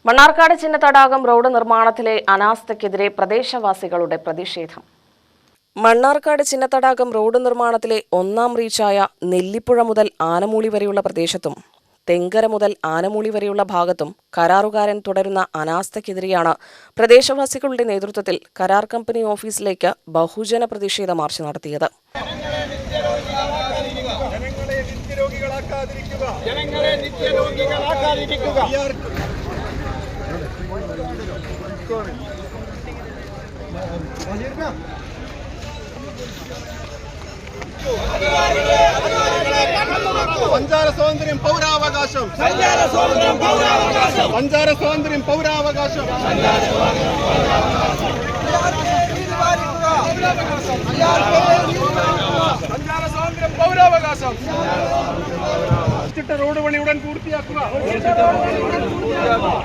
Mannarkkad Chinnathadagam road നിർമ്മാണത്തിലെ അനാസ്ഥയ്ക്കെതിരെ പ്രദേശവാസികളുടെ പ്രതിഷേധം. മണ്ണാർക്കാട് ചിന്നത്തടാകം റോഡ് നിർമ്മാണത്തിലെ ഒന്നാം റീച്ചായ നെല്ലിപ്പുഴ മുതൽ ആനമൂളി വരെയുള്ള പ്രദേശത്തും തെങ്കര മുതൽ ആനമൂളി വരെയുള്ള ഭാഗത്തും കരാറുകാരൻ തുടരുന്ന അനാസ്ഥയ്ക്കെതിരെയാണ് പ്രദേശവാസികളുടെ നേതൃത്വത്തിൽ കരാർ കമ്പനി ഓഫീസിലേക്ക് ബഹുജന പ്രതിഷേധ മാർച്ച് നടത്തിയത്. സഞ്ചാര സ്വാതന്ത്ര്യം പൗരാവകാശം, സഞ്ചാര സ്വാതന്ത്ര്യം പൗരാവകാശം, റോഡ് പണി ഉടൻ പൂർത്തിയാക്കുക,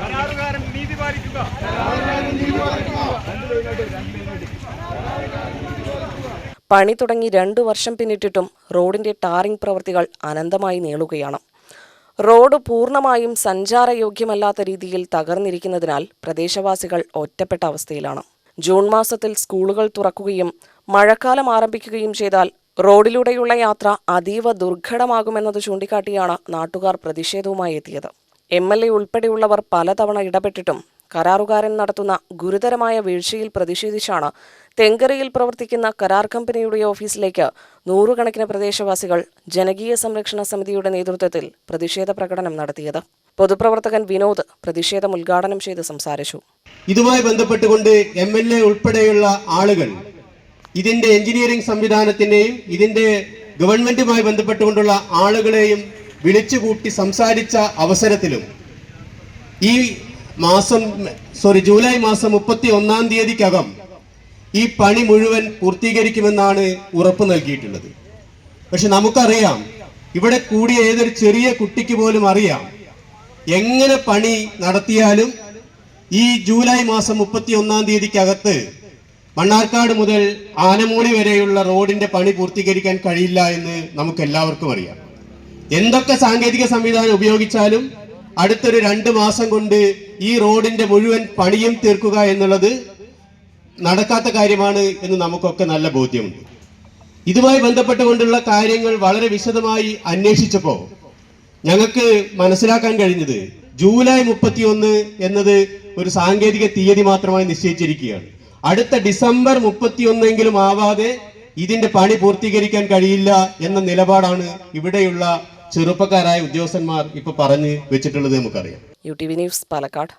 കരാറുകാരൻ നീതി പാലിക്കുക. പണി തുടങ്ങി 2 വർഷം പിന്നിട്ടിട്ടും റോഡിന്റെ ടാറിംഗ് പ്രവൃത്തികൾ അനന്തമായി നീളുകയാണ്. റോഡ് പൂർണ്ണമായും സഞ്ചാരയോഗ്യമല്ലാത്ത രീതിയിൽ തകർന്നിരിക്കുന്നതിനാൽ പ്രദേശവാസികൾ ഒറ്റപ്പെട്ട അവസ്ഥയിലാണ്. ജൂൺ മാസത്തിൽ സ്കൂളുകൾ തുറക്കുകയും മഴക്കാലം ആരംഭിക്കുകയും ചെയ്താൽ റോഡിലൂടെയുള്ള യാത്ര അതീവ ദുർഘടമാകുമെന്നത് ചൂണ്ടിക്കാട്ടിയാണ് നാട്ടുകാർ പ്രതിഷേധവുമായി എത്തിയത്. MLA ഉൾപ്പെടെയുള്ളവർ പലതവണ ഇടപെട്ടിട്ടും കരാറുകാരൻ നടത്തുന്ന ഗുരുതരമായ വീഴ്ചയിൽ പ്രതിഷേധിച്ചാണ് തെങ്കരയിൽ പ്രവർത്തിക്കുന്ന കരാർ കമ്പനിയുടെ ഓഫീസിലേക്ക് നൂറുകണക്കിന് പ്രദേശവാസികൾ ജനകീയ സംരക്ഷണ സമിതിയുടെ നേതൃത്വത്തിൽ പ്രതിഷേധ പ്രകടനം നടത്തിയത്. പൊതുപ്രവർത്തകൻ വിനോദ് പ്രതിഷേധം ഉദ്ഘാടനം ചെയ്ത് സംസാരിച്ചു. ഇതുമായി ബന്ധപ്പെട്ടുകൊണ്ട് MLA ഉൾപ്പെടെയുള്ള ആളുകൾ ഇതിന്റെ എഞ്ചിനീയറിംഗ് സംവിധാനത്തിന്റെയും ഇതിന്റെ ഗവൺമെന്റുമായി ബന്ധപ്പെട്ടുകൊണ്ടുള്ള ആളുകളെയും വിളിച്ചുകൂട്ടി സംസാരിച്ച അവസരത്തിലും ജൂലൈ മാസം 31-ാം തീയതിക്കകം ഈ പണി മുഴുവൻ പൂർത്തീകരിക്കുമെന്നാണ് ഉറപ്പ് നൽകിയിട്ടുള്ളത്. പക്ഷെ നമുക്കറിയാം, ഇവിടെ കൂടിയ ഏതൊരു ചെറിയ കുട്ടിക്ക് പോലും അറിയാം, എങ്ങനെ പണി നടത്തിയാലും ഈ ജൂലൈ മാസം 31-ാം തീയതിക്കകത്ത് മണ്ണാർക്കാട് മുതൽ ആനമൂളി വരെയുള്ള റോഡിന്റെ പണി പൂർത്തീകരിക്കാൻ കഴിയില്ല എന്ന് നമുക്ക് എല്ലാവർക്കും അറിയാം. എന്തൊക്കെ സാങ്കേതിക സംവിധാനം ഉപയോഗിച്ചാലും അടുത്തൊരു 2 മാസം കൊണ്ട് ഈ റോഡിന്റെ മുഴുവൻ പണിയും തീർക്കുക എന്നുള്ളത് നടക്കാത്ത കാര്യമാണ് എന്ന് നമുക്കൊക്കെ നല്ല ബോധ്യമുണ്ട്. ഇതുമായി ബന്ധപ്പെട്ടുകൊണ്ടുള്ള കാര്യങ്ങൾ വളരെ വിശദമായി അന്വേഷിച്ചപ്പോൾ ഞങ്ങൾക്ക് മനസ്സിലാക്കാൻ കഴിഞ്ഞത് ജൂലൈ 31 എന്നത് ഒരു സാങ്കേതിക തീയതി മാത്രമായി നിശ്ചയിച്ചിരിക്കുകയാണ്. അടുത്ത ഡിസംബർ 31 ആവാതെ ഇതിന്റെ പണി പൂർത്തീകരിക്കാൻ കഴിയില്ല എന്ന നിലപാടാണ് ഇവിടെയുള്ള ചെറുപ്പക്കാരായ ഉദ്യോഗസ്ഥന്മാർ ഇപ്പൊ പറഞ്ഞു വെച്ചിട്ടുള്ളത് നമുക്കറിയാം. UTV news, Palakkad.